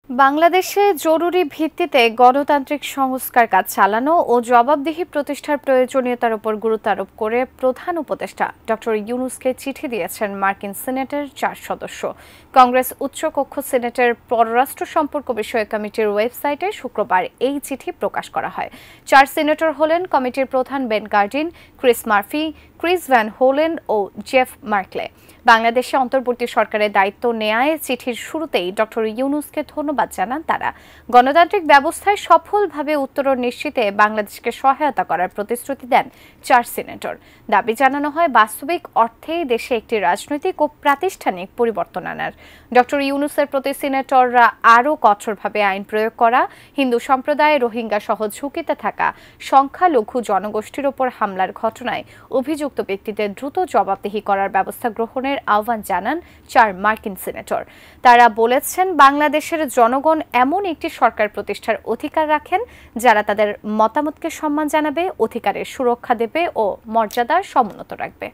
বাংলাদেশে জরুরি ভিত্তিতে গণতান্ত্রিক সংস্কার কাজ চালানো ও জবাবদিহি প্রতিষ্ঠার প্রয়োজনীয়তার উপর গুরুত্ব আরোপ করে প্রধান উপদেষ্টা ডক্টর ইউনূসকে চিঠি দিয়েছেন মার্কিন সিনেটের 4 সদস্য। কংগ্রেস উচ্চকক্ষ সিনেটের পররাষ্ট্র সম্পর্ক বিষয়ক কমিটির ওয়েবসাইটে শুক্রবার এই চিঠি প্রকাশ করা হয়। 4 সিনেটর হলেন কমিটির প্রধান Ben Cardin, Chris Murphy, Chris Van Hollen ও জেফ মার্কলে। বাংলাদেশে অন্তর্বর্তী সরকারের দায়িত্ব নেয়ায় চিঠির শুরুতেই ডক্টর ইউনূসকে ধন্যবাদ জানান তারা। গণতান্ত্রিক ব্যবস্থায় সফলভাবে উত্তরণ নিশ্চিতে বাংলাদেশকে সহায়তা করার প্রতিশ্রুতি দেন 4 সিনেটর। দাবি জানানো হয় বাস্তবিক অর্থেই দেশে একটি রাজনৈতিক ও প্রাতিষ্ঠানিক পরিবর্তন আনার। ডক্টর ইউনূসের প্রতি সিনেটররা আরও কঠোরভাবে আইন প্রয়োগ করা, হিন্দু সম্প্রদায়, রোহিঙ্গা সহ ঝুঁকিতে থাকা সংখ্যালঘু জনগোষ্ঠীর ওপর হামলার ঘটনায় অভিযুক্ত ব্যক্তিদের দ্রুত জবাবদিহি করার ব্যবস্থা গ্রহণের আহ্বান জানান 4 মার্কিন সিনেটর। তারা বলেছেন বাংলাদেশের জনগণ এমন একটি সরকার প্রতিষ্ঠার অধিকার রাখেন যারা তাদের মতামতকে সম্মান জানাবে, অধিকারের সুরক্ষা দেবে ও মর্যাদা সমুন্নত রাখবে।